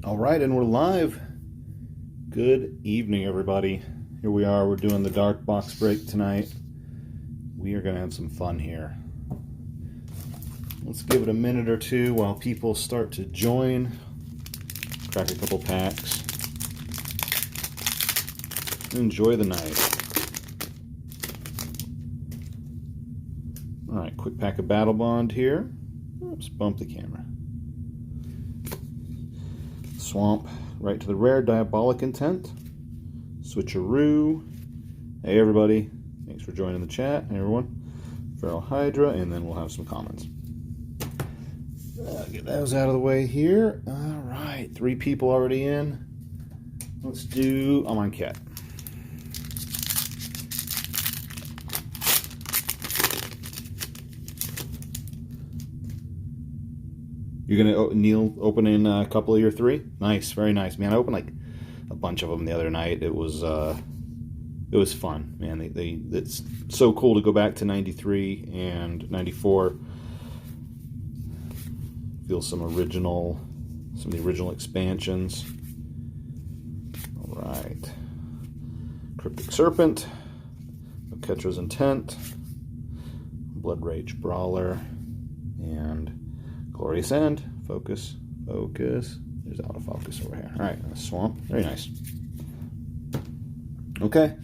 All right, and we're live. Good evening, everybody. Here we are. We're doing the Dark Box Break tonight. We are going to have some fun here. Let's give it a minute or two while people start to join. Crack a couple packs. Enjoy the night. All right, quick pack of Battle Bond here. Oops, bump the camera. Swamp, right to the rare, Diabolic Intent. Switcheroo. Hey everybody, thanks for joining the chat. Hey everyone. Feral Hydra, and then we'll have some comments. Get those out of the way here. All right, 3 people already in. Let's do Amon Cat. You're gonna, Neil, open in a couple of your 3? Nice, very nice, man. I opened like a bunch of them the other night. It was fun, man. It's so cool to go back to 93 and 94. Feel some of the original expansions. All right, Cryptic Serpent, Ketra's Intent, Blood Rage Brawler, and Glorious End. Focus. There's autofocus over here. All right, Swamp. Very nice. Okay,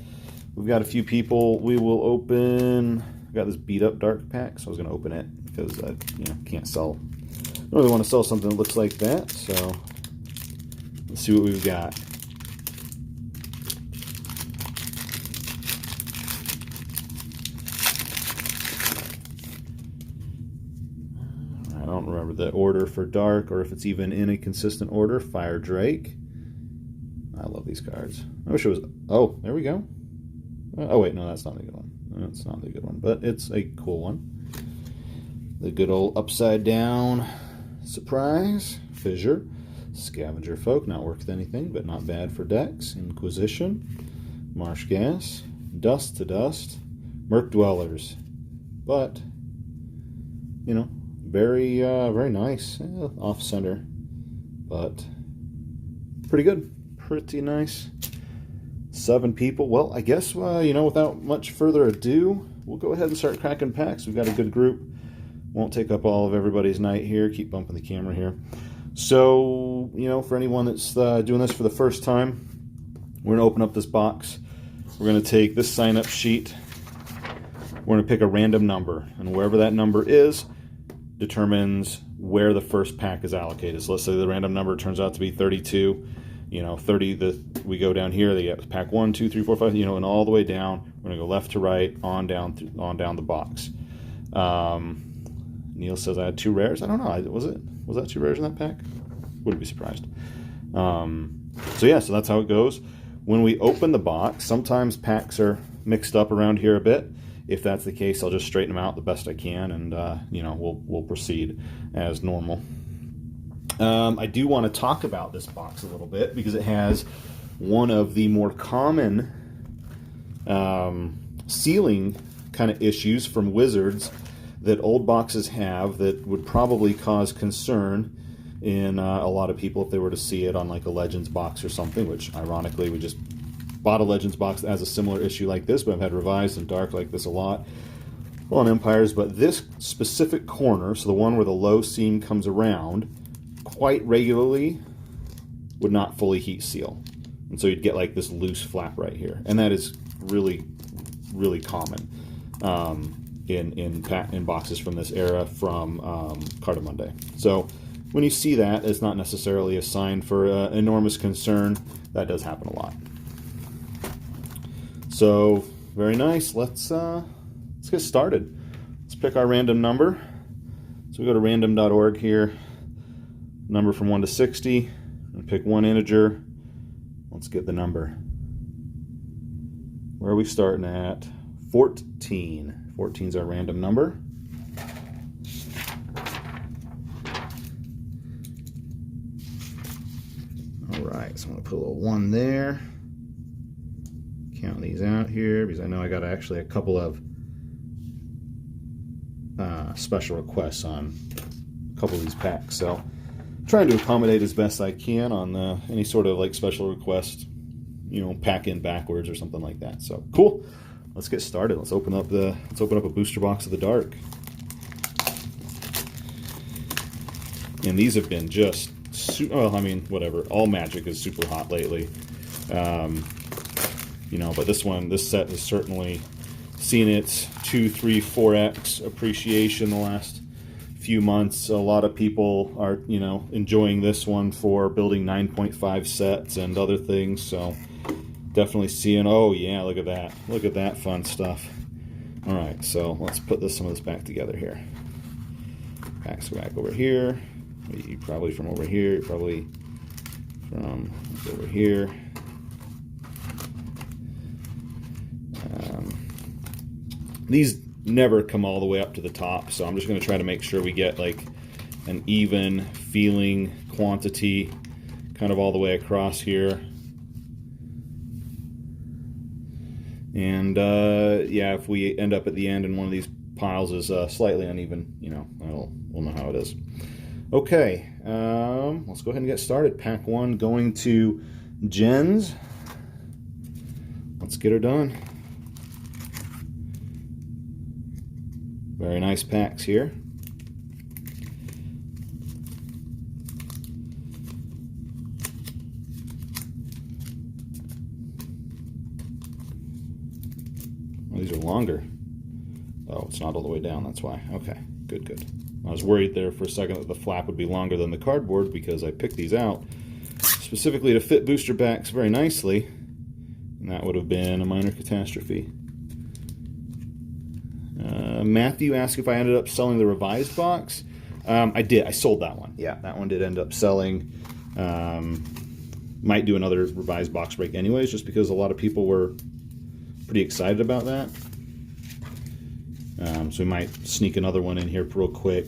we've got a few people. We will open. I got this beat up dark pack, so I was going to open it because I can't sell. I don't really want to sell something that looks like that. So let's see what we've got. I don't remember the order for Dark, or if it's even in a consistent order. Fire Drake. I love these cards. I wish it was... Oh, there we go. Oh, wait, no, that's not a good one. That's not a good one, but it's a cool one. The good old upside down surprise. Fissure. Scavenger Folk, not worth anything, but not bad for decks. Inquisition. Marsh Gas. Dust to Dust. Murk Dwellers. But, very nice. Off center, but pretty good. Pretty nice. 7 people. Well, I guess, without much further ado, we'll go ahead and start cracking packs. We've got a good group. Won't take up all of everybody's night here. Keep bumping the camera here. So, for anyone that's doing this for the first time, we're going to open up this box. We're going to take this sign-up sheet. We're going to pick a random number, and wherever that number is determines where the first pack is allocated. So let's say the random number turns out to be 32. 30, we go down here, they get pack 1, 2, 3, 4, 5, and all the way down. We're going to go left to right, on down the box. Neil says I had 2 rares. I don't know. Was that 2 rares in that pack? Wouldn't be surprised. So that's how it goes. When we open the box, sometimes packs are mixed up around here a bit. If that's the case, I'll just straighten them out the best I can, and we'll proceed as normal. I do want to talk about this box a little bit because it has one of the more common sealing kind of issues from Wizards that old boxes have that would probably cause concern in a lot of people if they were to see it on like a Legends box or something, which ironically we just bought a Legends box that has a similar issue like this, but I've had Revised and Dark like this a lot on Empires. But this specific corner, so the one where the low seam comes around, quite regularly would not fully heat seal. And so you'd get like this loose flap right here. And that is really, really common in boxes from this era from Card Monday. So when you see that, it's not necessarily a sign for enormous concern. That does happen a lot. So, very nice. Let's get started. Let's pick our random number. So we go to random.org here. Number from 1 to 60. And pick one integer. Let's get the number. Where are we starting at? 14. 14 is our random number. All right, so I'm going to put a little 1 there. Count these out here because I know I got actually a couple of special requests on a couple of these packs. So trying to accommodate as best I can on any sort of like special request, you know, pack in backwards or something like that. So cool. Let's get started. Let's open up a booster box of the Dark. And these have been just, well, I mean, whatever. All Magic is super hot lately. You know, but this set has certainly seen its 2, 3, 4x appreciation the last few months. A lot of people are, you know, enjoying this one for building 9.5 sets and other things. So definitely seeing, oh yeah, look at that fun stuff. All right, so let's put some of this back together here. Packs back over here. You probably from over here. You're probably from over here. These never come all the way up to the top, so I'm just going to try to make sure we get like an even feeling quantity kind of all the way across here. And yeah, if we end up at the end and one of these piles is slightly uneven, you know, we'll know how it is. Okay, let's go ahead and get started. Pack 1 going to Jen's. Let's get her done. Very nice packs here. Oh, these are longer. Oh, it's not all the way down, that's why. Okay, good, good. I was worried there for a second that the flap would be longer than the cardboard because I picked these out specifically to fit booster backs very nicely, and that would have been a minor catastrophe. Matthew asked if I ended up selling the revised box. I did. I sold that one. Yeah, that one did end up selling. Might do another revised box break anyways, just because a lot of people were pretty excited about that. So we might sneak another one in here real quick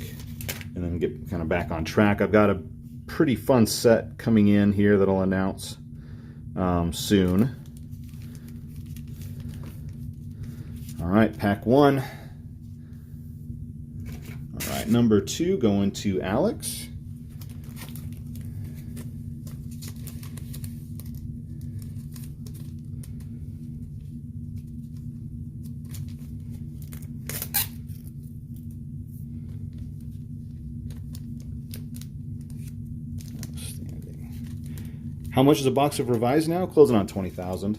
and then get kind of back on track. I've got a pretty fun set coming in here that I'll announce soon. All right, pack 1. All right, number 2 going to Alex. How much is a box of Revised now? Closing on 20,000.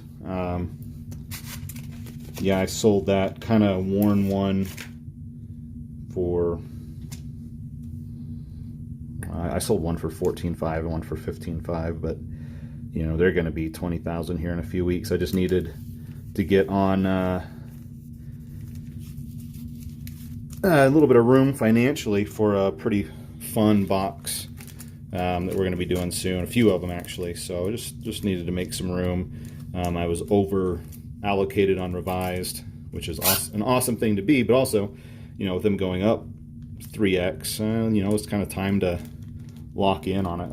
Yeah, I sold that kind of worn one for... I sold one for 14.5 and one for 15.5, but you know they're going to be 20,000 here in a few weeks. I just needed to get on a little bit of room financially for a pretty fun box that we're going to be doing soon. A few of them actually. So I just needed to make some room. I was over allocated on Revised, which is an awesome thing to be, but also, you know, with them going up 3x, you know, it's kind of time to lock in on it.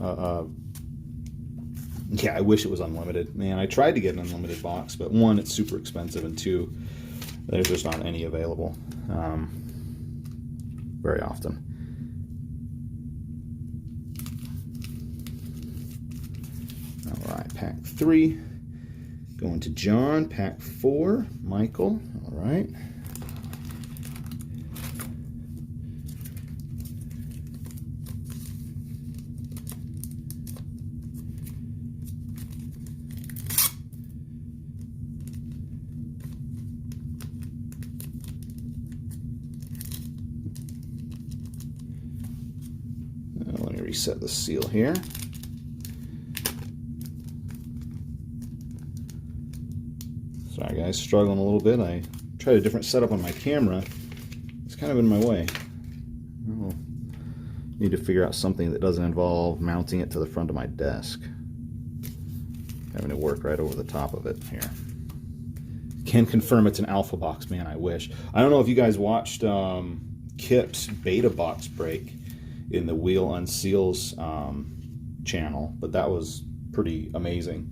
Yeah, I wish it was unlimited. Man, I tried to get an unlimited box, but 1, it's super expensive, and 2, there's just not any available very often. All right, pack 3 going to John. Pack 4, Michael. All right. Let me reset the seal here. Sorry guys, struggling a little bit. I tried a different setup on my camera. It's kind of in my way. I'll need to figure out something that doesn't involve mounting it to the front of my desk. Having to work right over the top of it here. Can confirm it's an alpha box, man, I wish. I don't know if you guys watched Kip's beta box break in the Wheel Unseals channel, but that was pretty amazing.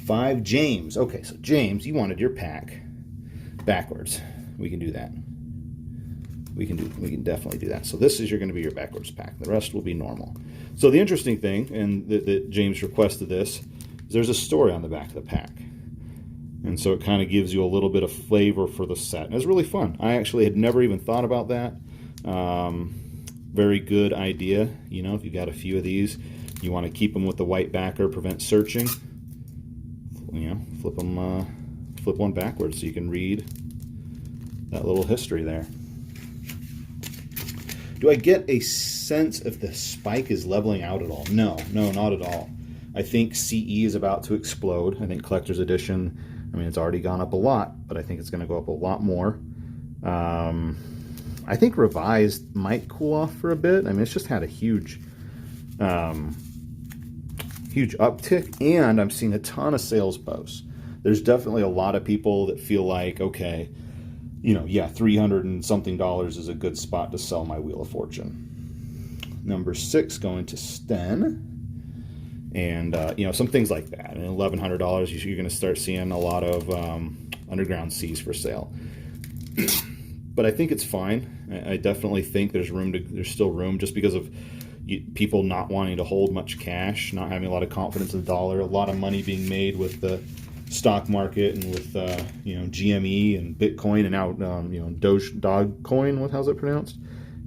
5, James. Okay, so James, you wanted your pack backwards. We can do that. we can definitely do that. So this is going to be your backwards pack. The rest will be normal. So the interesting thing, and that James requested this, is there's a story on the back of the pack. And so it kind of gives you a little bit of flavor for the set. And it's really fun. I actually had never even thought about that. Very good idea. You know, if you got a few of these, you want to keep them with the white backer, prevent searching. You know, flip one backwards so you can read that little history there. Do I get a sense if the spike is leveling out at all? No, not at all. I think CE is about to explode. I think Collector's Edition, I mean, it's already gone up a lot, but I think it's going to go up a lot more. I think Revised might cool off for a bit. I mean, it's just had a huge uptick, and I'm seeing a ton of sales posts. There's definitely a lot of people that feel like, okay, you know, yeah, $300 and something is a good spot to sell my Wheel of Fortune. Number 6 going to Sten. And, you know, some things like that. And $1,100, you're going to start seeing a lot of Underground Seas for sale. But I think it's fine. I definitely think there's still room, just because of people not wanting to hold much cash, not having a lot of confidence in the dollar, a lot of money being made with the stock market and with you know, GME and Bitcoin, and now you know, Dogecoin, how's it pronounced,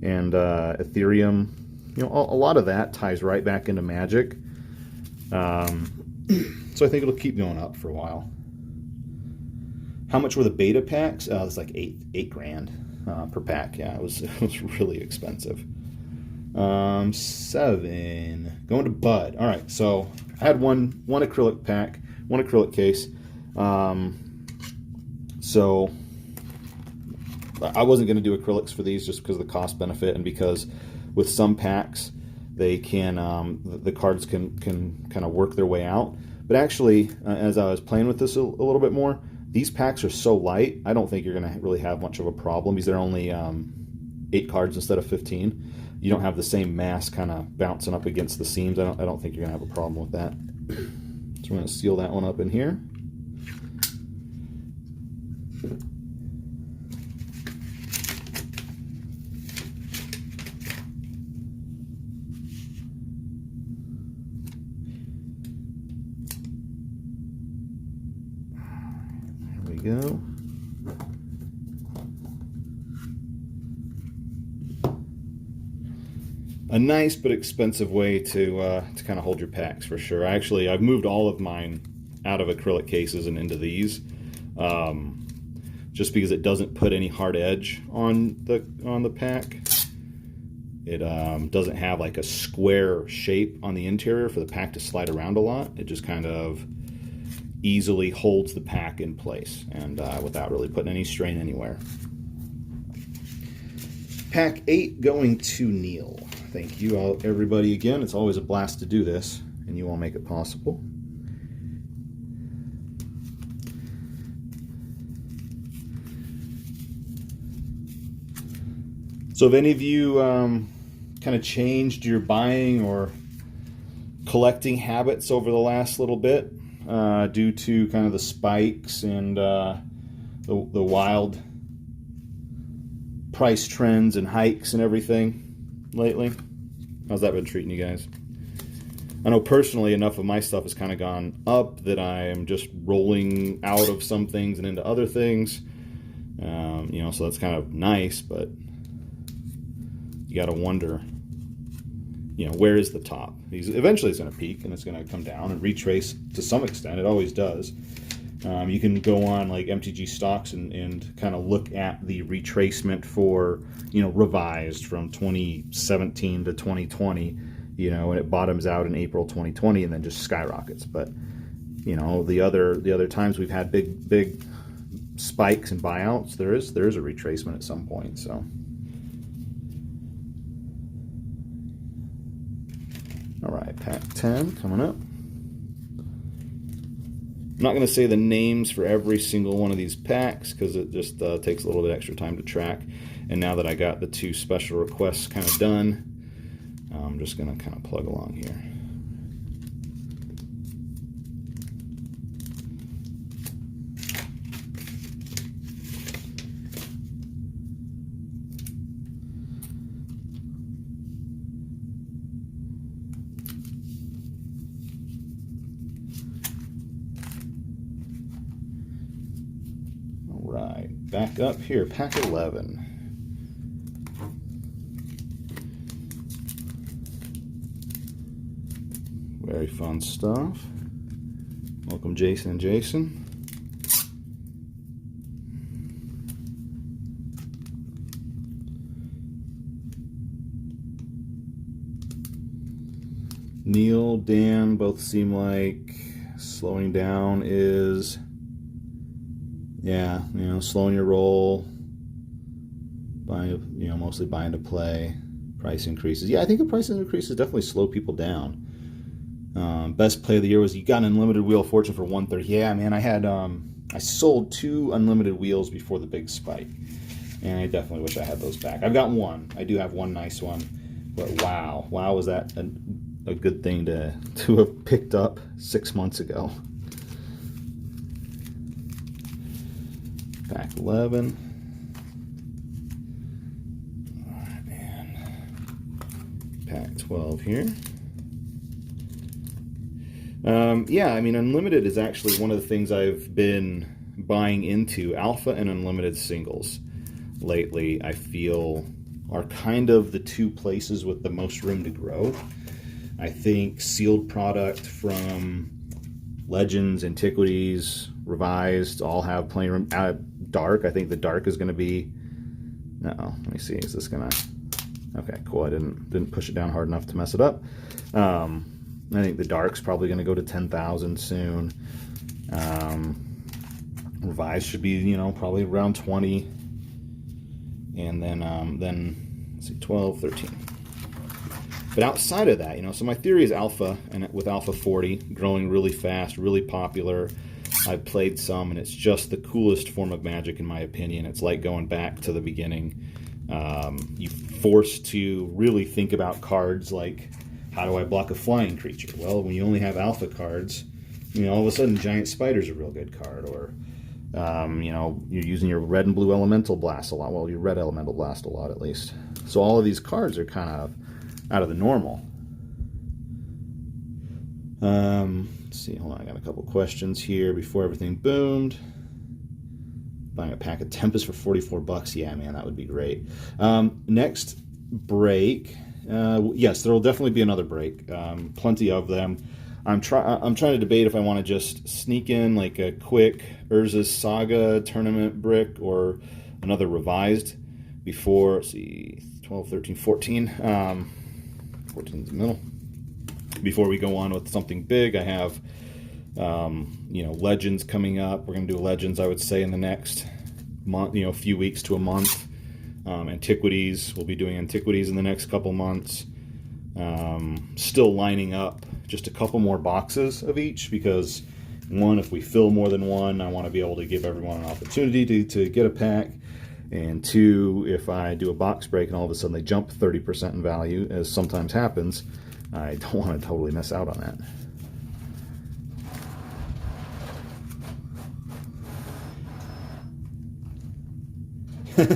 and Ethereum. You know, a lot of that ties right back into Magic. So I think it'll keep going up for a while. How much were the beta packs? It's like eight grand per pack. Yeah, it was really expensive. 7 going to Bud. All right, so I had one acrylic pack, one acrylic case. So I wasn't going to do acrylics for these just because of the cost benefit, and because with some packs they can the cards can kind of work their way out. But actually, as I was playing with this a little bit more, these packs are so light, I don't think you're going to really have much of a problem, because they're only 8 cards instead of 15. You don't have the same mass kind of bouncing up against the seams. I don't think you're going to have a problem with that. So we're going to seal that one up in here. There we go. A nice but expensive way to kind of hold your packs, for sure. I've moved all of mine out of acrylic cases and into these, just because it doesn't put any hard edge on the pack. It doesn't have like a square shape on the interior for the pack to slide around a lot. It just kind of easily holds the pack in place, and without really putting any strain anywhere. Pack 8 going to Neil. Thank you all, everybody, again. It's always a blast to do this, and you all make it possible. So if any of you kind of changed your buying or collecting habits over the last little bit due to kind of the spikes and the wild price trends and hikes and everything lately, how's that been treating you guys? I know personally enough of my stuff has kind of gone up that I am just rolling out of some things and into other things, you know, so that's kind of nice, but you got to wonder, you know, where is the top? Eventually it's going to peak and it's going to come down and retrace to some extent. It always does. You can go on like MTG stocks and kind of look at the retracement for, you know, Revised from 2017 to 2020, you know, and it bottoms out in April 2020 and then just skyrockets. But, you know, the other times we've had big spikes and buyouts, there is a retracement at some point. So, all right, pack 10 coming up. I'm not going to say the names for every single one of these packs because it just takes a little bit extra time to track. And now that I got the 2 special requests kind of done, I'm just going to kind of plug along here. back up here, pack 11. Very fun stuff. Welcome, Jason and Jason. Neil, Dan both seem like slowing down is, yeah, you know, slowing your roll, buying, you know, mostly buying to play, price increases. Yeah, I think the price increases definitely slow people down. Best play of the year was you got an unlimited wheel of fortune for 130. Yeah, man, I sold 2 unlimited wheels before the big spike, and I definitely wish I had those back. I've got one. I do have one nice one, but wow, was that a good thing to have picked up 6 months ago. Pack 11. All right, and pack 12 here. Yeah, I mean, Unlimited is actually one of the things I've been buying into. Alpha and Unlimited singles lately, I feel, are kind of the 2 places with the most room to grow. I think sealed product from Legends, Antiquities, Revised all have plenty of room. Dark, I think the Dark is going to be... No, let me see. Is this going to... Okay, cool. I didn't push it down hard enough to mess it up. I think the Dark's probably going to go to 10,000 soon. Revised should be, you know, probably around 20. And then let's see, 12, 13. But outside of that, you know, so my theory is Alpha, and with Alpha 40 growing really fast, really popular. I've played some, and it's just the coolest form of Magic, in my opinion. It's like going back to the beginning. You're forced to really think about cards like, how do I block a flying creature? Well, when you only have Alpha cards, you know, all of a sudden Giant Spider's a real good card. Or, you know, you're using your red and blue Elemental Blast a lot. Well, your red Elemental Blast a lot, at least. So all of these cards are kind of out of the normal. Let's see, hold on, I got a couple questions here before everything boomed. Buying a pack of Tempest for 44 bucks. Yeah, man, that would be great. Next break. Yes, there will definitely be another break. Plenty of them. I'm trying to debate if I want to just sneak in like a quick Urza's Saga tournament brick or another revised before, let's see, 12, 13, 14. 14 is the middle. Before we go on with something big, I have, you know, Legends coming up. We're going to do Legends, I would say, in the next month, you know, a few weeks to a month. Antiquities, we'll be doing Antiquities in the next couple months. Still lining up just a couple more boxes of each, because one, if we fill more than one, I want to be able to give everyone an opportunity to get a pack. And 2, if I do a box break and all of a sudden they jump 30% in value, as sometimes happens, I don't want to totally miss out on that.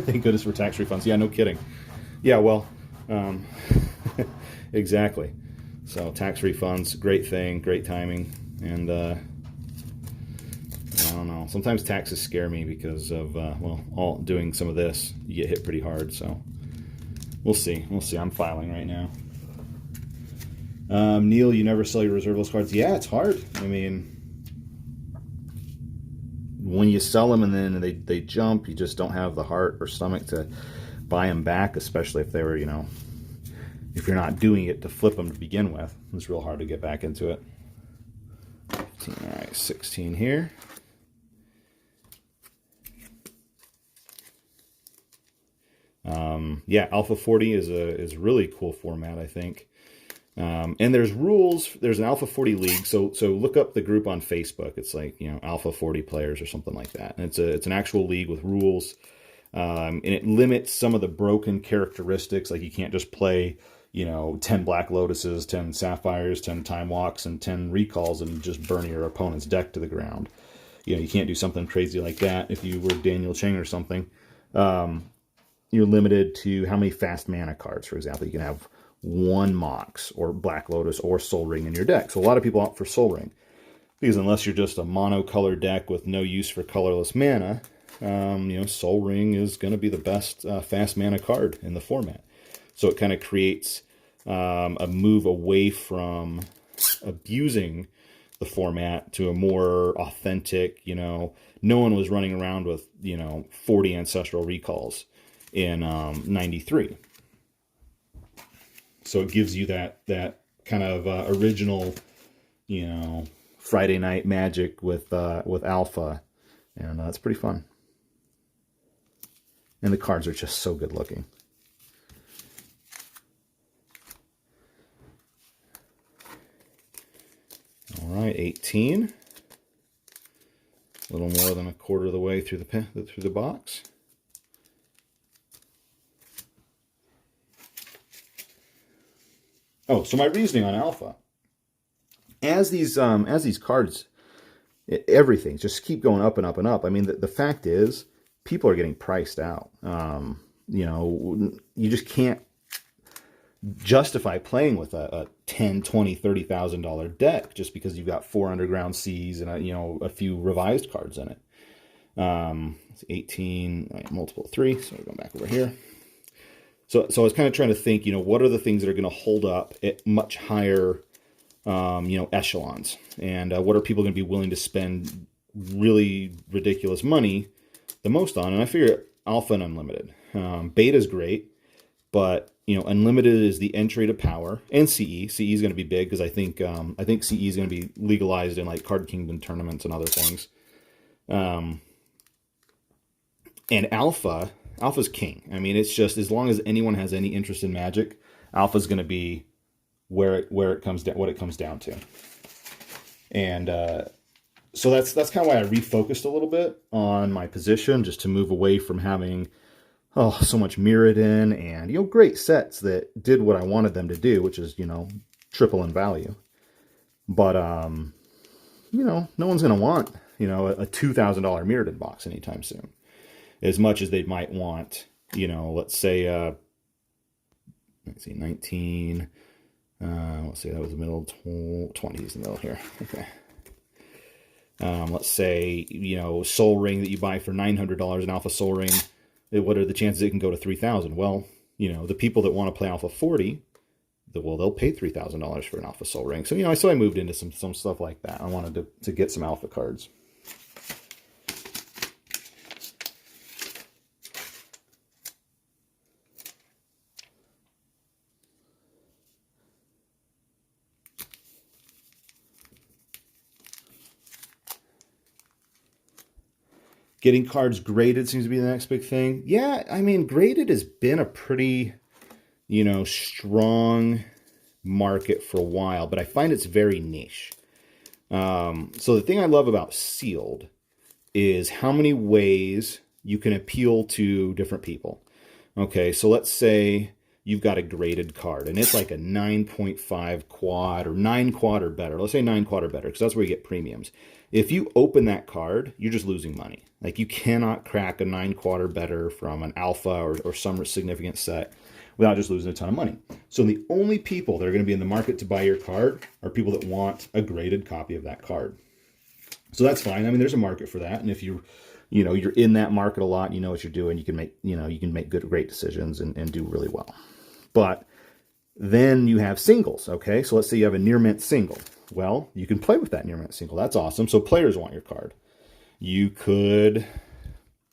Thank goodness for tax refunds. Yeah, no kidding. Yeah, well, exactly. So tax refunds, great thing, great timing. And I don't know. Sometimes taxes scare me because of, well, doing some of this, you get hit pretty hard. So we'll see. We'll see. I'm filing right now. Neil, you never sell your reserve list cards. Yeah, it's hard. I mean, when you sell them and then they jump, you just don't have the heart or stomach to buy them back, especially if they were, you know, if you're not doing it to flip them to begin with. It's real hard to get back into it. 15, all right, 16 here. Yeah, Alpha 40 is a really cool format, I think. And there's rules. There's an Alpha 40 league, so look up the group on Facebook. It's like, you know, Alpha 40 players or something like that. And it's an actual league with rules, and it limits some of the broken characteristics. Like you can't just play, you know, 10 Black Lotuses, 10 Sapphires, 10 Time Walks, and 10 Recalls and just burn your opponent's deck to the ground. You know, you can't do something crazy like that if you were Daniel Chang or something. You're limited to how many fast mana cards, for example. You can have 1 Mox or Black Lotus or Soul Ring in your deck. So a lot of people opt for Soul Ring, because unless you're just a monocolored deck with no use for colorless mana, Soul Ring is going to be the best fast mana card in the format. So it kind of creates a move away from abusing the format to a more authentic, no one was running around with, 40 Ancestral Recalls in 93. So it gives you that kind of original, Friday night magic with Alpha, and that's pretty fun. And the cards are just so good looking. All right, 18. A little more than a quarter of the way through the box. Oh, so my reasoning on Alpha, as these cards, everything just keep going up and up and up. I mean, the fact is, people are getting priced out. You just can't justify playing with a $10, $20, $30,000 deck just because you've got 4 Underground Seas and a few revised cards in it. It's 18, multiple 3, so we're going back over here. So I was kind of trying to think, what are the things that are going to hold up at much higher, echelons? And what are people going to be willing to spend really ridiculous money the most on? And I figure Alpha and Unlimited. Beta's great, but, Unlimited is the entry to Power. And CE. CE is going to be big because I think CE is going to be legalized in like Card Kingdom tournaments and other things. And Alpha's king. I mean, it's just, as long as anyone has any interest in Magic, Alpha's going to be where it comes down, what it comes down to. And so that's kind of why I refocused a little bit on my position, just to move away from having so much Mirrodin and great sets that did what I wanted them to do, which is triple in value. But no one's going to want a $2,000 Mirrodin box anytime soon, as much as they might want, let's say, let's see, 19, let's say that was the middle, 20s in the middle here, okay. Let's say, Soul Ring that you buy for $900, an Alpha Soul Ring, what are the chances it can go to $3,000? Well, the people that want to play Alpha 40, they'll pay $3,000 for an Alpha Soul Ring. So, I moved into some stuff like that. I wanted to get some Alpha cards. Getting cards graded seems to be the next big thing. Yeah, I mean, graded has been a pretty, strong market for a while, but I find it's very niche. So the thing I love about sealed is how many ways you can appeal to different people. Okay, so let's say you've got a graded card, and it's like a 9.5 quad, or 9 quad or better. Let's say 9 quad or better, because that's where you get premiums. If you open that card, you're just losing money. Like, you cannot crack a 9 quad or better from an Alpha or some significant set without just losing a ton of money. So the only people that are going to be in the market to buy your card are people that want a graded copy of that card. So that's fine. I mean, there's a market for that. And if you're in that market a lot, you know what you're doing, you can make great decisions and do really well. But then you have singles, okay? So let's say you have a near mint single. Well, you can play with that near mint single. That's awesome. So players want your card. You could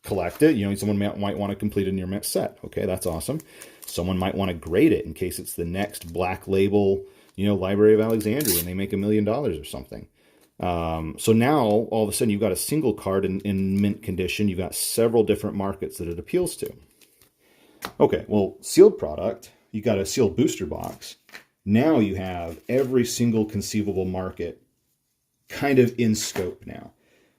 collect it. Someone might want to complete a near mint set. Okay, that's awesome. Someone might want to grade it in case it's the next Black Label, Library of Alexandria, and they make $1 million or something. So now, all of a sudden, you've got a single card in mint condition. You've got several different markets that it appeals to. Okay, well, sealed product, you got a sealed booster box. Now you have every single conceivable market kind of in scope now.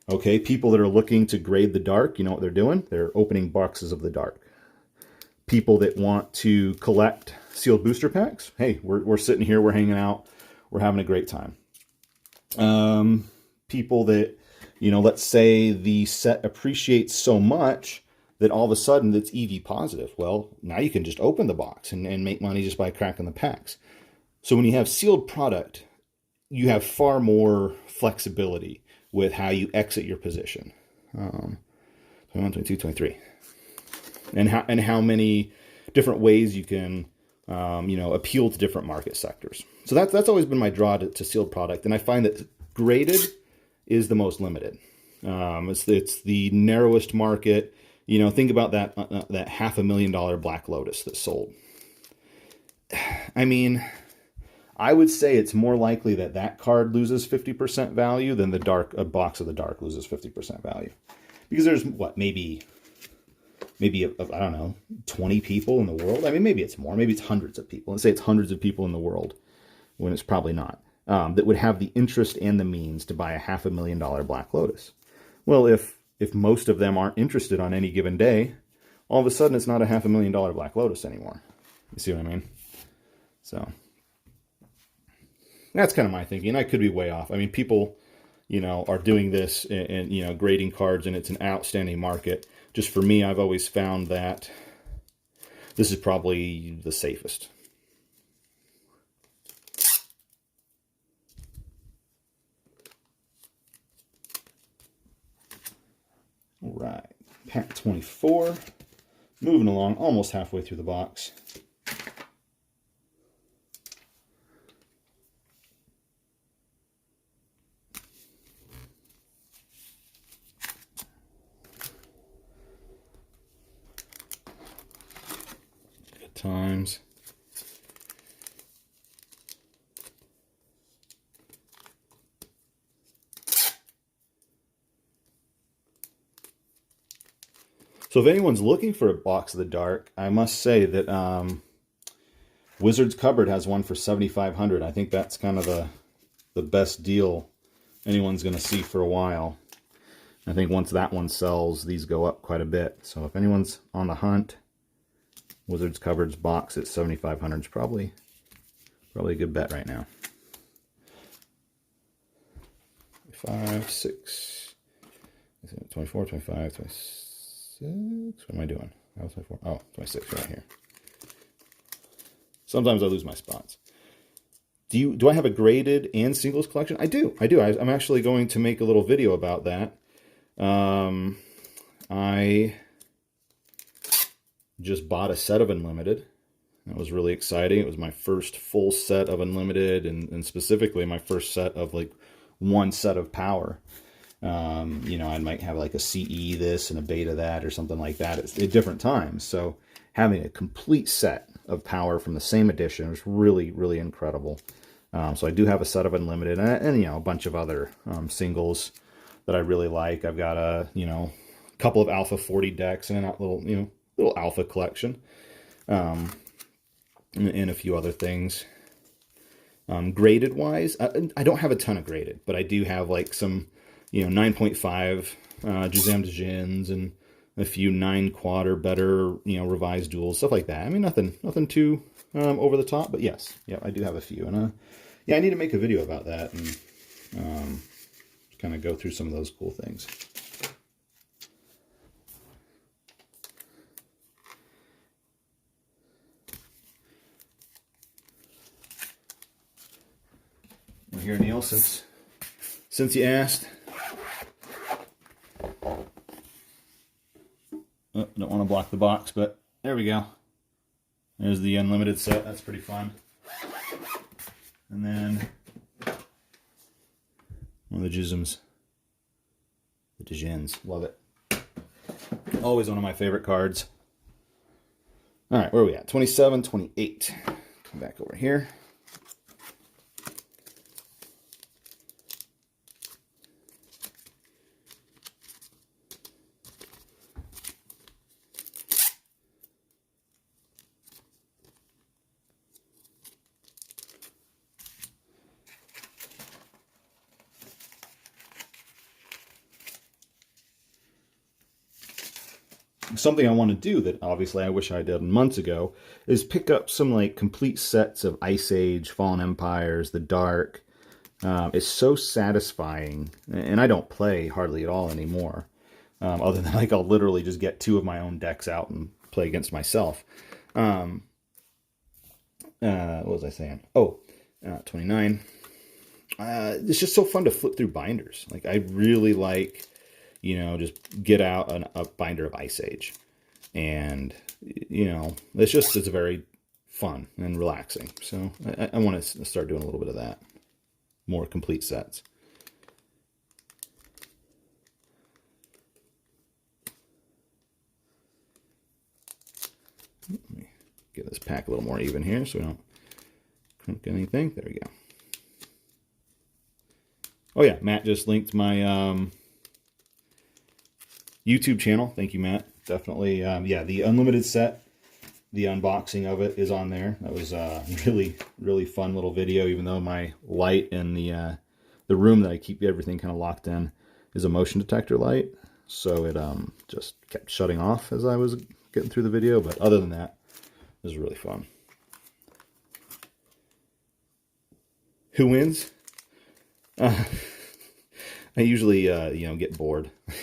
Okay, people that are looking to grade the dark, you know what they're doing? They're opening boxes of the dark. People that want to collect sealed booster packs, hey, we're sitting here, we're hanging out, we're having a great time. People that, let's say the set appreciates so much that all of a sudden it's EV positive. Well, now you can just open the box and make money just by cracking the packs. So when you have sealed product, you have far more flexibility with how you exit your position. 21, 22, 23. And how many different ways you can, you know, appeal to different market sectors. So that's always been my draw to sealed product. And I find that graded is the most limited. It's the narrowest market. You know, think about that $500,000 Black Lotus that sold. I mean, I would say it's more likely that card loses 50% value than a box of the dark loses 50% value. Because there's, what, maybe, I don't know, 20 people in the world? I mean, maybe it's more. Maybe it's hundreds of people. Let's say it's hundreds of people in the world, when it's probably not, that would have the interest and the means to buy a $500,000 Black Lotus. Well, if most of them aren't interested on any given day, all of a sudden it's not a $500,000 Black Lotus anymore. You see what I mean? So that's kind of my thinking. I could be way off. I mean, people, you know, are doing this and you know, grading cards, and it's an outstanding market. Just for me, I've always found that this is probably the safest. All right, pack 24, moving along, almost halfway through the box. Good times. So if anyone's looking for a box of the dark, I must say that Wizard's Cupboard has one for $7,500. I think that's kind of the best deal anyone's going to see for a while. I think once that one sells, these go up quite a bit. So if anyone's on the hunt, Wizard's Cupboard's box at $7,500 is probably a good bet right now. 5, 6, 24, 25, 26. What am I doing? That was 24. Oh, 26 right here. Sometimes I lose my spots. Do I have a graded and singles collection? I do. I'm actually going to make a little video about that. I just bought a set of Unlimited. That was really exciting. It was my first full set of Unlimited, and specifically my first set of like one set of power. You know, I might have like a CE this and a beta that or something like that at different times. So having a complete set of power from the same edition was really, really incredible. So I do have a set of Unlimited and you know, a bunch of other singles that I really like. I've got a, you know, couple of Alpha 40 decks and a little Alpha collection, and a few other things. Graded wise, I don't have a ton of graded, but I do have like some, you know, 9.5 Juzam Djinns and a few 9 quad or better, you know, revised duels, stuff like that. I mean, nothing too over the top, but yes, yeah, I do have a few, and yeah, I need to make a video about that and kind of go through some of those cool things. Well, here, Neil, since you asked. Oh, don't want to block the box, but there we go. There's the Unlimited set. That's pretty fun. And then one of the Juzams. The Djinns. Love it. Always one of my favorite cards. All right, where are we at? 27, 28. Come back over here. Something I want to do that obviously I wish I did months ago is pick up some like complete sets of Ice Age, Fallen Empires, the Dark. It's so satisfying, and I don't play hardly at all anymore. Other than like I'll literally just get 2 of my own decks out and play against myself. What was I saying? Oh, 29. It's just so fun to flip through binders. Like I really like, you know, just get out a binder of Ice Age. And, you know, it's very fun and relaxing. So I want to start doing a little bit of that. More complete sets. Let me get this pack a little more even here so we don't crunk anything. There we go. Oh yeah, Matt just linked my YouTube channel. Thank you, Matt. Definitely, yeah, the Unlimited set, the unboxing of it is on there. That was a really, really fun little video, even though my light in the room that I keep everything kind of locked in is a motion detector light. So it just kept shutting off as I was getting through the video. But other than that, it was really fun. Who wins? I usually, you know, get bored. I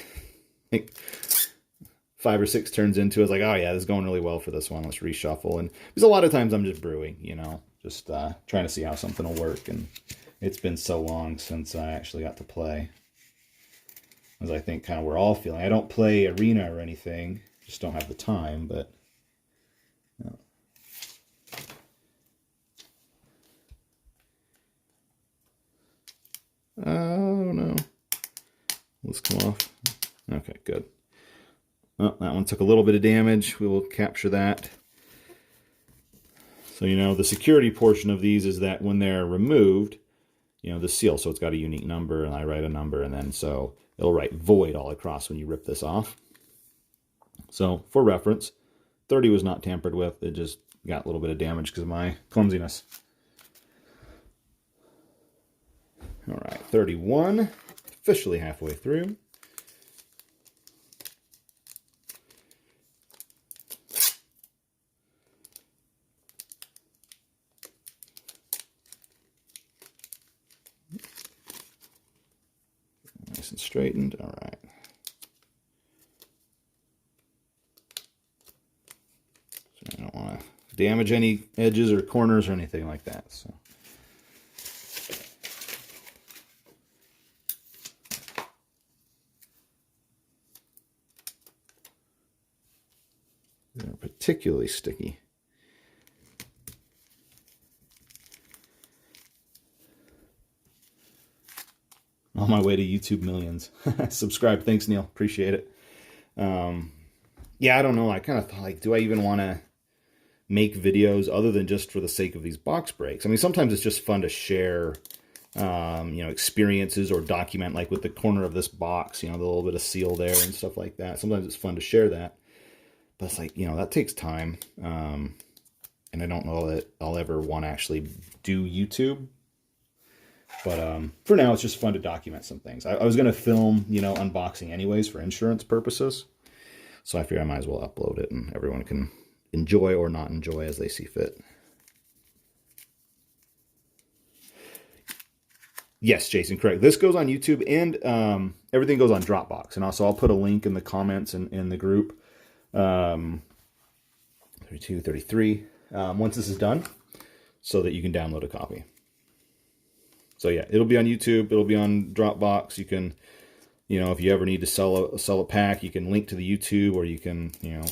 think 5 or 6 turns into it, it's like, oh yeah, this is going really well for this one. Let's reshuffle. And because a lot of times I'm just brewing, you know, just trying to see how something will work. And it's been so long since I actually got to play. As I think kind of we're all feeling. I don't play arena or anything, just don't have the time, but you know. Oh no. Let's come off. Okay, good. Oh, that one took a little bit of damage. We will capture that. So, you know, the security portion of these is that when they're removed, you know, the seal, so it's got a unique number, and I write a number, and then so it'll write void all across when you rip this off. So, for reference, 30 was not tampered with. It just got a little bit of damage because of my clumsiness. All right, 31, officially halfway through. Nice and straightened. All right. So I don't want to damage any edges or corners or anything like that. So. They're particularly sticky. On my way to YouTube millions. Subscribe. Thanks, Neil. Appreciate it. Yeah, I don't know. I kind of thought, like, do I even want to make videos other than just for the sake of these box breaks? I mean, sometimes it's just fun to share, you know, experiences or document, like with the corner of this box, you know, the little bit of seal there and stuff like that. Sometimes it's fun to share that. But it's like, you know, that takes time. And I don't know that I'll ever want to actually do YouTube. But for now, it's just fun to document some things. I was going to film, you know, unboxing anyways for insurance purposes. So I figured I might as well upload it and everyone can enjoy or not enjoy as they see fit. Yes, Jason, correct. This goes on YouTube and everything goes on Dropbox. And also I'll put a link in the comments in the group. 32, 33. Once this is done, so that you can download a copy. So yeah, it'll be on YouTube. It'll be on Dropbox. You can, you know, if you ever need to sell a pack, you can link to the YouTube, or you can, you know,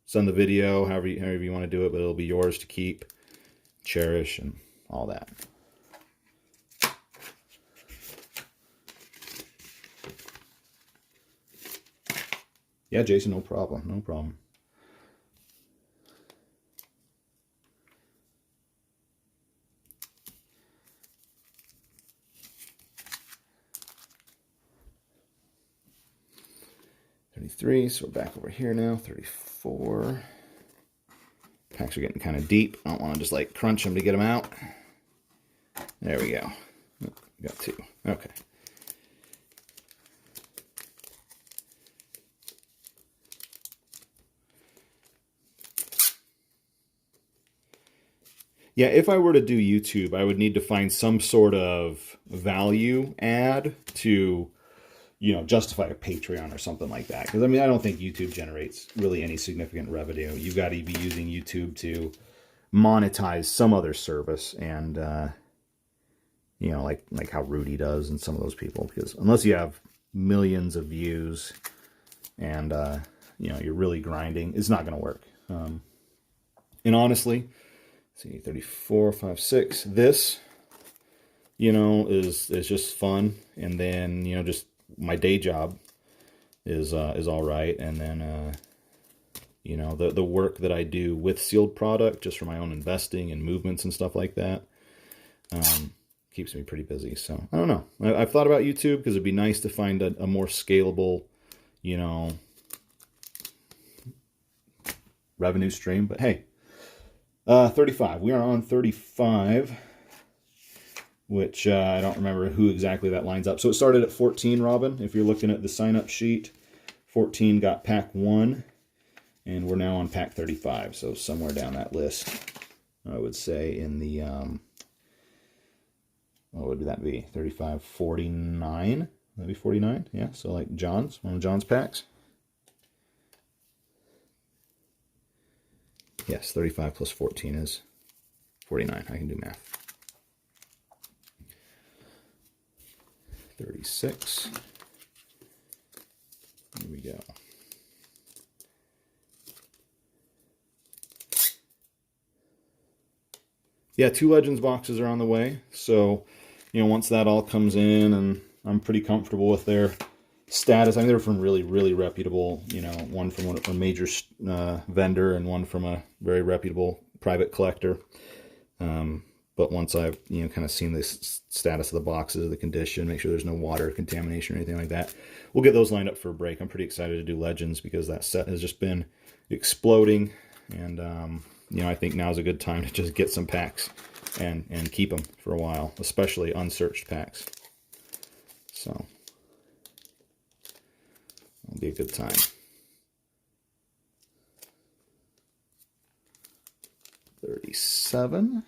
send the video, however you want to do it. But it'll be yours to keep, cherish, and all that. Yeah, Jason, no problem. No problem. So we're back over here now. 34. Packs are getting kind of deep. I don't want to just like crunch them to get them out. There we go. Oh, got 2. Okay. Yeah, if I were to do YouTube, I would need to find some sort of value add to, you know, justify a Patreon or something like that. Because, I mean, I don't think YouTube generates really any significant revenue. You've got to be using YouTube to monetize some other service. And, you know, like how Rudy does and some of those people. Because unless you have millions of views and, you know, you're really grinding, it's not going to work. And honestly, let's see, 34, 5, 6, this, you know, is just fun. And then, you know, just my day job is all right. And then, you know, the work that I do with sealed product, just for my own investing and movements and stuff like that, keeps me pretty busy. So I don't know. I've thought about YouTube because it'd be nice to find a more scalable, you know, revenue stream. But hey, 35. We are on 35, which I don't remember who exactly that lines up. So it started at 14, Robin. If you're looking at the sign-up sheet, 14 got pack 1. And we're now on pack 35, so somewhere down that list, I would say in the, what would that be? 35, 49? That'd be 49, yeah. So like John's, one of John's packs. Yes, 35 plus 14 is 49. I can do math. 36. Here we go. Yeah, 2 Legends boxes are on the way. So, you know, once that all comes in and I'm pretty comfortable with their status. I think they're from really, really reputable, you know, one from a major vendor and one from a very reputable private collector. But once I've, you know, kind of seen the status of the boxes, the condition, make sure there's no water contamination or anything like that, we'll get those lined up for a break. I'm pretty excited to do Legends because that set has just been exploding. And, you know, I think now's a good time to just get some packs and keep them for a while, especially unsearched packs. So, it'll be a good time. $37.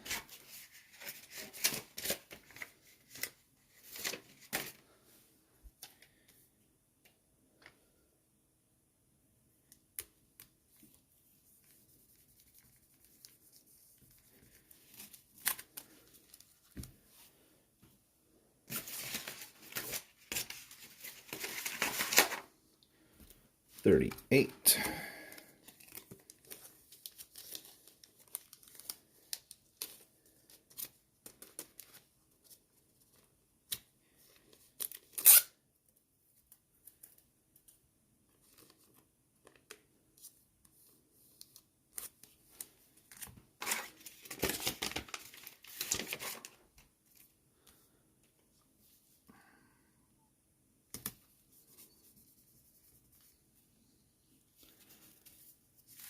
$38.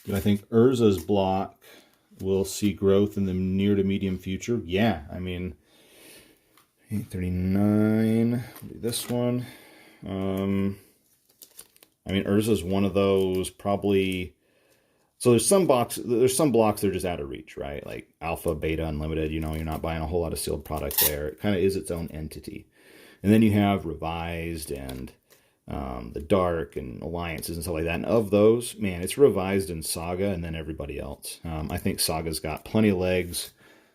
Do I think Urza's block will see growth in the near to medium future? Yeah, I mean, 839, this one. I mean, Urza's one of those probably. So there's some blocks that are just out of reach, right? Like Alpha, Beta, Unlimited, you know, you're not buying a whole lot of sealed product there. It kind of is its own entity. And then you have Revised and the Dark and Alliances and stuff like that. And of those, man, it's Revised and Saga and then everybody else. I think Saga's got plenty of legs.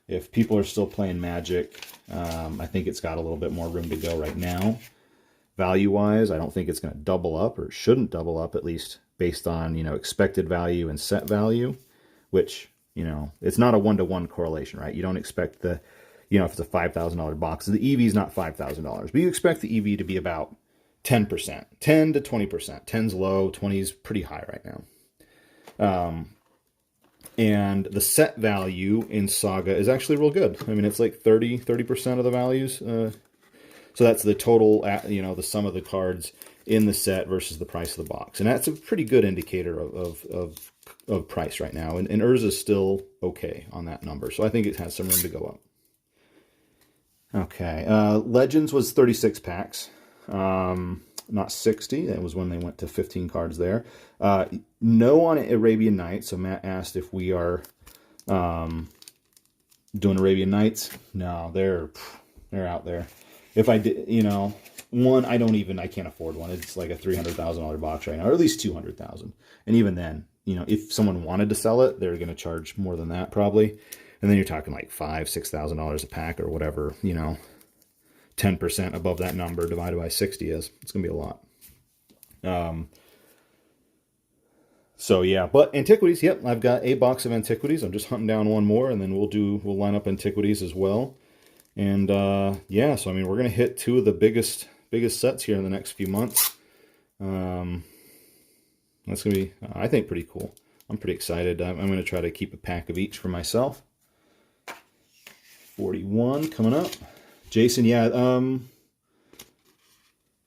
If people are still playing Magic, I think it's got a little bit more room to go right now. Value-wise, I don't think it's going to double up, or it shouldn't double up, at least based on, you know, expected value and set value, which, you know, it's not a one-to-one correlation, right? You don't expect the, you know, if it's a $5,000 box, the EV is not $5,000, but you expect the EV to be about 10%, 10 to 20%. 10's low, 20's pretty high right now. And the set value in Saga is actually real good. I mean, it's like 30% of the values. So that's the total, you know, the sum of the cards in the set versus the price of the box. And that's a pretty good indicator of price right now. And Urza's still okay on that number. So I think it has some room to go up. Okay. Legends was 36 packs. Not 60. That was when they went to 15 cards there. No on Arabian Nights. So Matt asked if we are doing Arabian Nights. No, they're out there. If I did, you know, one, I can't afford one. It's like a $300,000 box right now, or at least $200,000. And even then, you know, if someone wanted to sell it, they're going to charge more than that probably. And then you're talking like $5,000, $6,000 a pack or whatever, you know, 10% above that number divided by 60 is. It's going to be a lot. So yeah, but antiquities, yep, I've got a box of antiquities. I'm just hunting down one more, and then we'll line up antiquities as well. And yeah, so I mean, we're gonna hit two of the biggest sets here in the next few months. That's gonna be, I think, pretty cool. I'm pretty excited. I'm gonna try to keep a pack of each for myself. 41 coming up. Jason, yeah,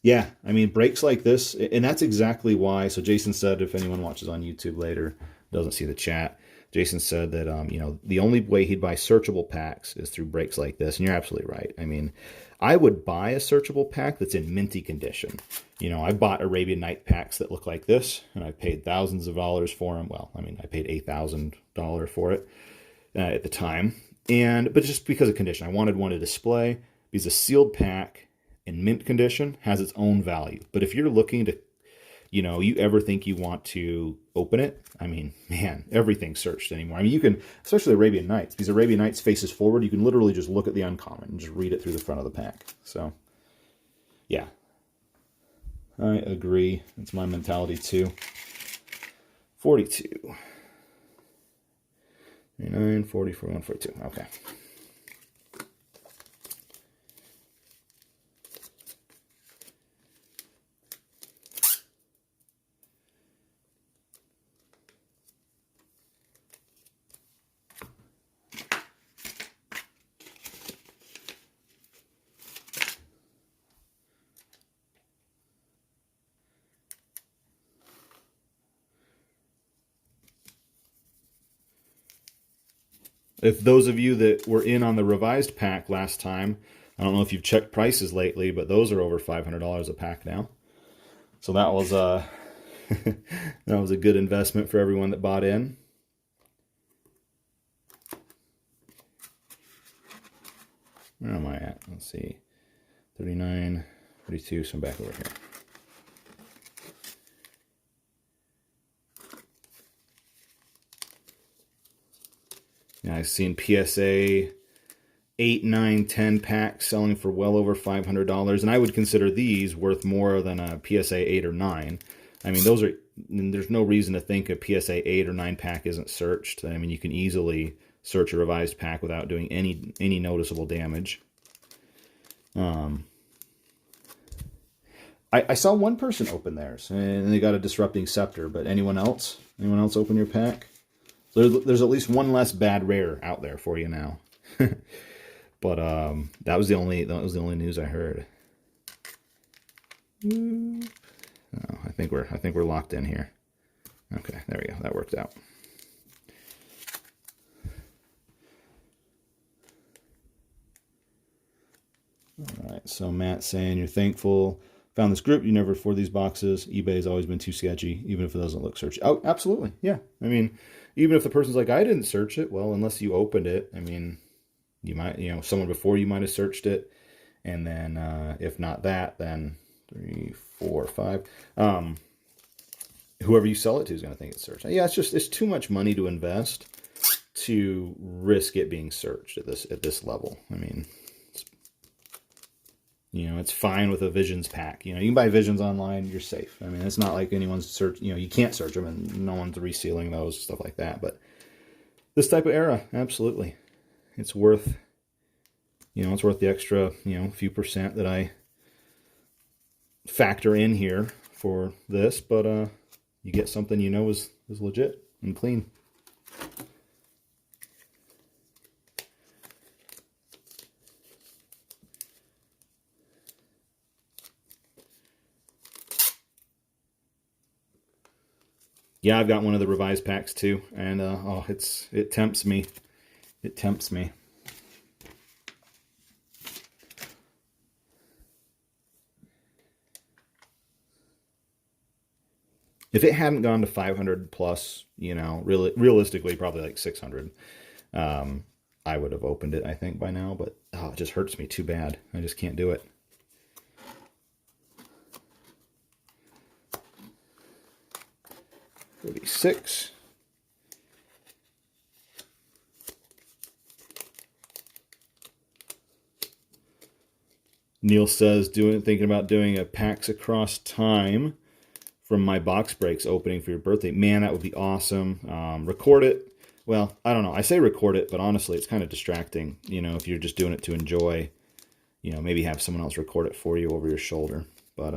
yeah, I mean, breaks like this, and that's exactly why. So Jason said, if anyone watches on YouTube later, doesn't see the chat, Jason said that, you know, the only way he'd buy searchable packs is through breaks like this, and you're absolutely right. I mean, I would buy a searchable pack that's in minty condition. You know, I bought Arabian Night packs that look like this, and I paid thousands of dollars for them. Well, I mean, I paid $8,000 for it at the time, but just because of condition. I wanted one to display, because a sealed pack in mint condition has its own value. But if you're looking to, you know, you ever think you want to open it, I mean, man, everything's searched anymore. I mean, you can, especially Arabian Nights, because Arabian Nights faces forward, you can literally just look at the uncommon and just read it through the front of the pack. So, yeah. I agree. That's my mentality too. 42. 39, 40, 41, 42. Okay. If those of you that were in on the revised pack last time, I don't know if you've checked prices lately, but those are over $500 a pack now. So that was that was a good investment for everyone that bought in. Where am I at? Let's see. 39, 42, so I'm back over here. Yeah, I've seen PSA 8, 9, 10 packs selling for well over $500, and I would consider these worth more than a PSA 8 or 9. I mean, those are, there's no reason to think a PSA 8 or 9 pack isn't searched. I mean, you can easily search a revised pack without doing any noticeable damage. I saw one person open theirs, and they got a Disrupting Scepter, but anyone else? Anyone else open your pack? There's at least one less bad rare out there for you now. But that was the only news I heard. Oh, I think we're locked in here. Okay, there we go. That worked out. All right, so Matt's saying you're thankful. Found this group. You never afford these boxes. eBay has always been too sketchy, even if it doesn't look searchy. Oh, absolutely. Yeah. I mean, even if the person's like, I didn't search it. Well, unless you opened it, I mean, you might, you know, someone before you might have searched it. And then if not that, then 3, 4, 5. Whoever you sell it to is going to think it's searched. Yeah, it's too much money to invest to risk it being searched at this level. I mean, you know, it's fine with a Visions pack. You know, you can buy Visions online, you're safe. I mean, it's not like anyone's search, you know, you can't search them and no one's resealing those, stuff like that. But this type of era, absolutely. It's worth, you know, it's worth the extra, you know, few percent that I factor in here for this. But you get something you know is legit and clean. Yeah, I've got one of the revised packs too, and oh, it tempts me. It tempts me. If it hadn't gone to 500 plus, you know, realistically probably like 600, I would have opened it, I think, by now. But oh, it just hurts me too bad. I just can't do it. $36. Neil says, thinking about doing a PAX Across Time from my box breaks opening for your birthday. Man, that would be awesome. Record it. Well, I don't know. I say record it, but honestly, it's kind of distracting. You know, if you're just doing it to enjoy, you know, maybe have someone else record it for you over your shoulder. But,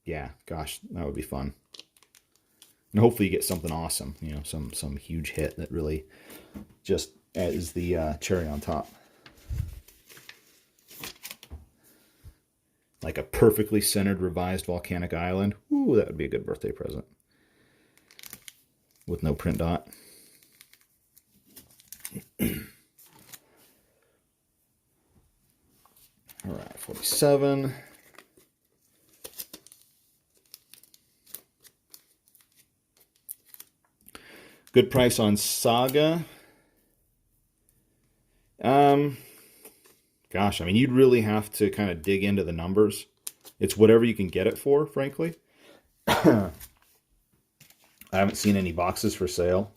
yeah, gosh, that would be fun. And hopefully you get something awesome, you know, some huge hit that really just is the cherry on top. Like a perfectly centered revised volcanic island. Ooh, that would be a good birthday present. With no print dot. All right, 47. Good price on Saga. Gosh, I mean, you'd really have to kind of dig into the numbers. It's whatever you can get it for, frankly. I haven't seen any boxes for sale.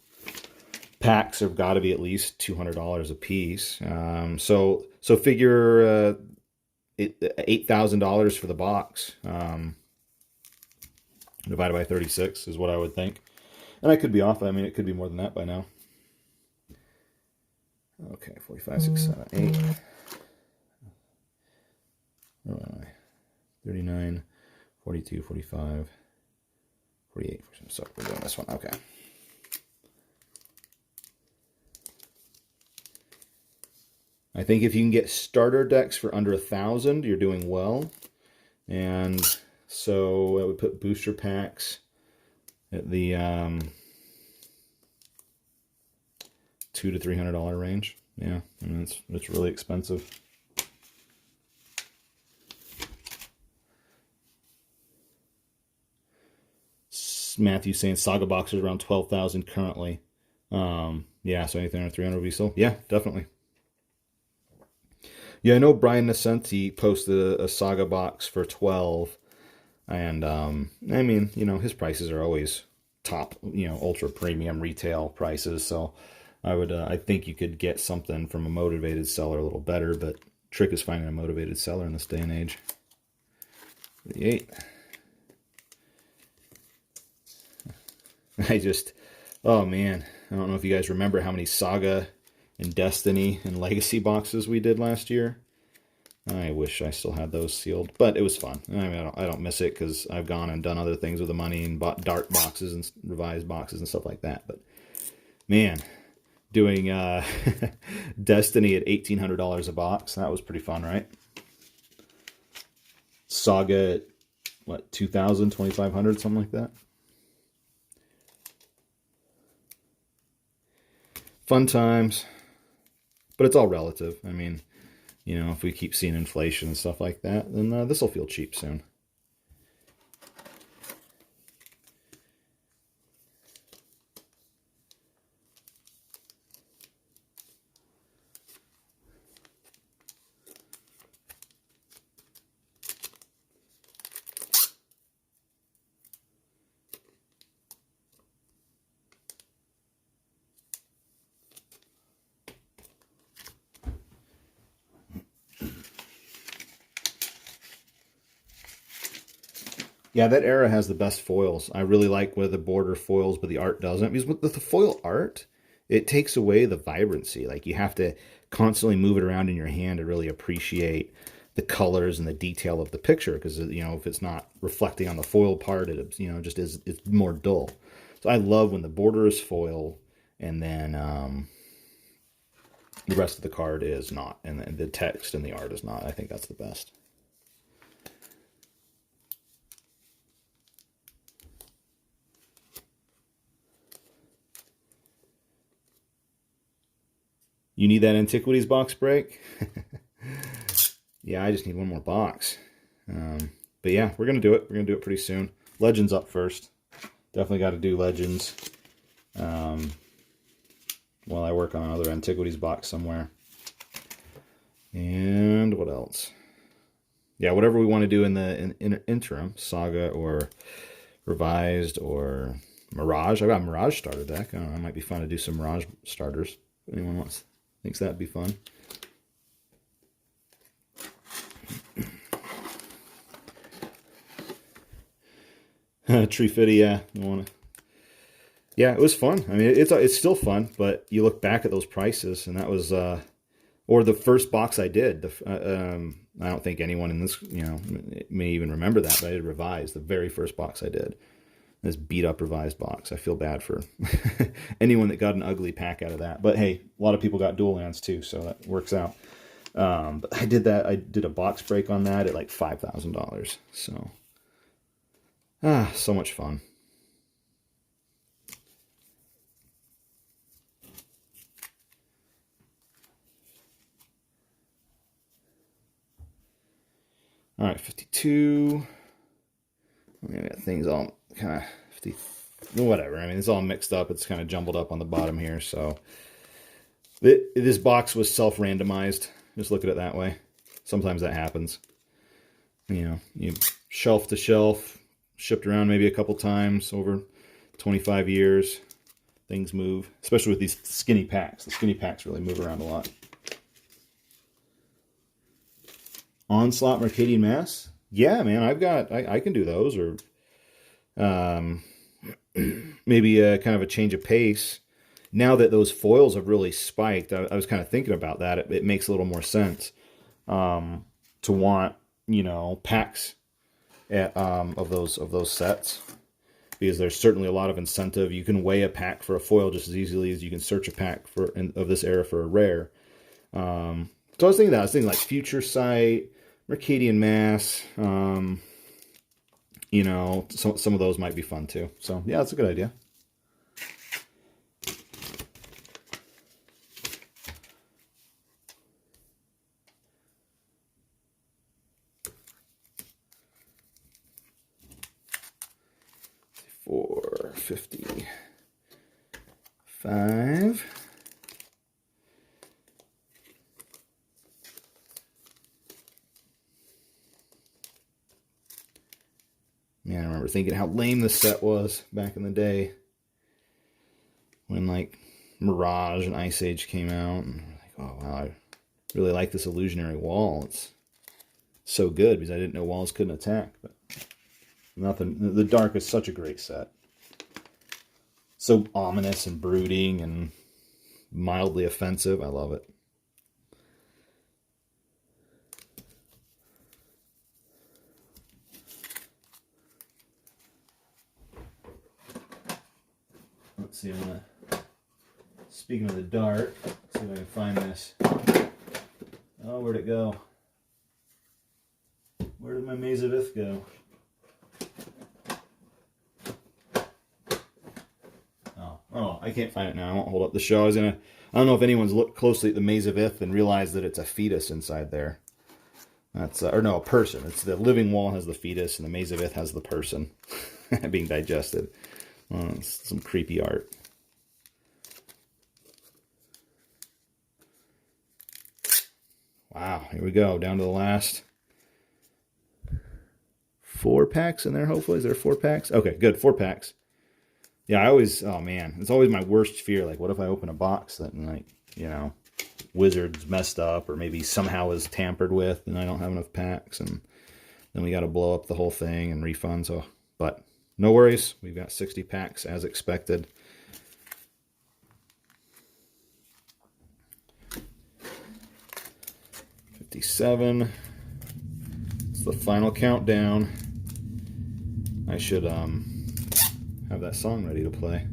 Packs have got to be at least $200 a piece. So figure $8,000 for the box. Divided by 36 is what I would think. And I could be off. I mean, it could be more than that by now. Okay, 45, 6, 7, 8. Where am I? 39, 42, 45, 48. So we're doing this one. Okay. I think if you can get starter decks for under 1,000, you're doing well. And so I would put booster packs at the $200 to $300 range. Yeah, I mean, it's really expensive. Matthew's saying Saga boxes around 12,000 currently. Yeah, so anything under 300 would be sold. Yeah, definitely. Yeah, I know Brian Nascenti posted a Saga box for 12, and I mean, you know, his prices are always top, you know, ultra premium retail prices. So I think you could get something from a motivated seller a little better, but trick is finding a motivated seller in this day and age. 38. Oh man, I don't know if you guys remember how many Saga and Destiny and Legacy boxes we did last year. I wish I still had those sealed, but it was fun. I mean, I don't miss it because I've gone and done other things with the money and bought dark boxes and revised boxes and stuff like that. But man, doing Destiny at $1,800 a box, that was pretty fun, right? Saga at what, 2,000, 2,500, something like that. Fun times, but it's all relative. I mean, you know, if we keep seeing inflation and stuff like that, then this will feel cheap soon. Yeah, that era has the best foils. I really like where the border foils, but the art doesn't. Because with the foil art, it takes away the vibrancy. Like, you have to constantly move it around in your hand to really appreciate the colors and the detail of the picture. Because, you know, if it's not reflecting on the foil part, it, you know, just is, it's more dull. So I love when the border is foil and then the rest of the card is not. And the text and the art is not. I think that's the best. You need that Antiquities box break? Yeah, I just need one more box. But yeah, we're going to do it. We're going to do it pretty soon. Legends up first. Definitely got to do Legends while I work on another Antiquities box somewhere. And what else? Yeah, whatever we want to do in the interim. Saga or Revised or Mirage. I got a Mirage starter deck. I don't know, it might be fun to do some Mirage starters. If anyone thinks that'd be fun. Tree Fitty, yeah. You wanna... Yeah, it was fun. I mean, it's still fun, but you look back at those prices, and that was, or the first box I did. I don't think anyone in this, may even remember that, but I did Revised, the very first box I did. This beat up Revised box. I feel bad for anyone that got an ugly pack out of that. But hey, a lot of people got dual lands too, so that works out. But I did that. I did a box break on that at like $5,000. So, so much fun. All right, 52. I got things all kind of 50, whatever. I mean, it's all mixed up. It's kind of jumbled up on the bottom here. So this box was self-randomized. Just look at it that way. Sometimes that happens. You shelf to shelf, shipped around maybe a couple times over 25 years. Things move, especially with these skinny packs. The skinny packs really move around a lot. Onslaught Mercadian Mass. Yeah, man, I can do those, or maybe kind of a change of pace. Now that those foils have really spiked, I was kind of thinking about that. It makes a little more sense to want, packs of those sets, because there's certainly a lot of incentive. You can weigh a pack for a foil just as easily as you can search a pack of this era for a rare. So I was thinking like Future Sight, Mercadian Mass, some of those might be fun too. So yeah, that's a good idea. $4.55. Man, I remember thinking how lame this set was back in the day when like Mirage and Ice Age came out, and like, oh wow, I really like this illusionary wall. It's so good because I didn't know walls couldn't attack. But nothing. The Dark is such a great set. So ominous and brooding and mildly offensive. I love it. Let's see, speaking of the Dark, let's see if I can find this. Oh, where'd it go? Where did my Maze of Ith go? Oh, I can't find it now. I won't hold up the show. I don't know if anyone's looked closely at the Maze of Ith and realized that it's a fetus inside there. That's, or no, a person. It's the living wall has the fetus, and the Maze of Ith has the person being digested. It's some creepy art. Wow, here we go. Down to the last 4 packs in there, hopefully. Is there 4 packs? Okay, good. 4 packs. Yeah, I always, oh man, it's always my worst fear. Like, what if I open a box that, like, Wizards messed up, or maybe somehow is tampered with, and I don't have enough packs, and then we got to blow up the whole thing and refund. So, but no worries. We've got 60 packs as expected. $57. It's the final countdown. I should have that song ready to play.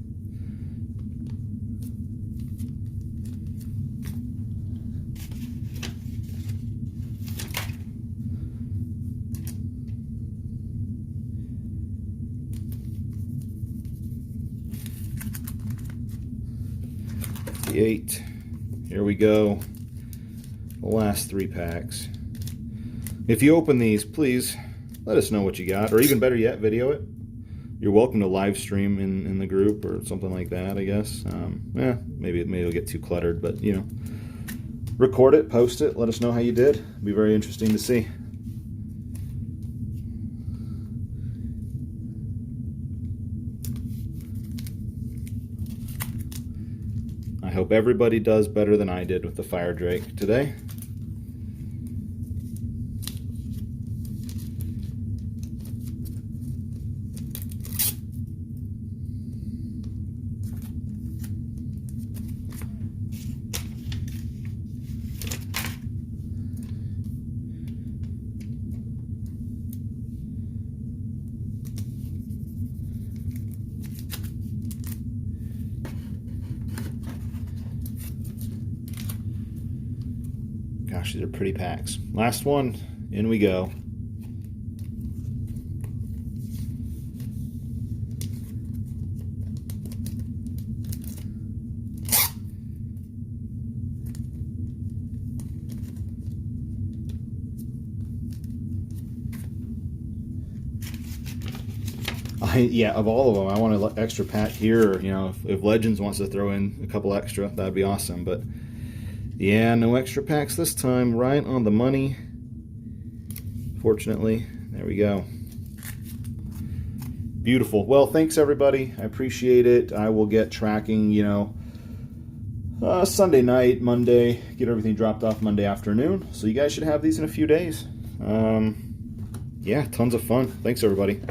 $58. Here we go. The last 3 packs. If you open these, please let us know what you got, or even better yet, video it. You're welcome to live stream in the group or something like that, I guess. Maybe it'll get too cluttered, but record it, post it, let us know how you did. It'll be very interesting to see. I hope everybody does better than I did with the Fire Drake today. gosh, these are pretty packs. Last one, in we go. Yeah, of all of them, I want an extra pack here. You know, if Legends wants to throw in a couple extra, that'd be awesome. But yeah, no extra packs this time. Right on the money. Fortunately, there we go. Beautiful. Well, thanks everybody. I appreciate it. I will get tracking, you know, Sunday night, Monday, get everything dropped off Monday afternoon. So you guys should have these in a few days. Yeah, tons of fun. Thanks everybody.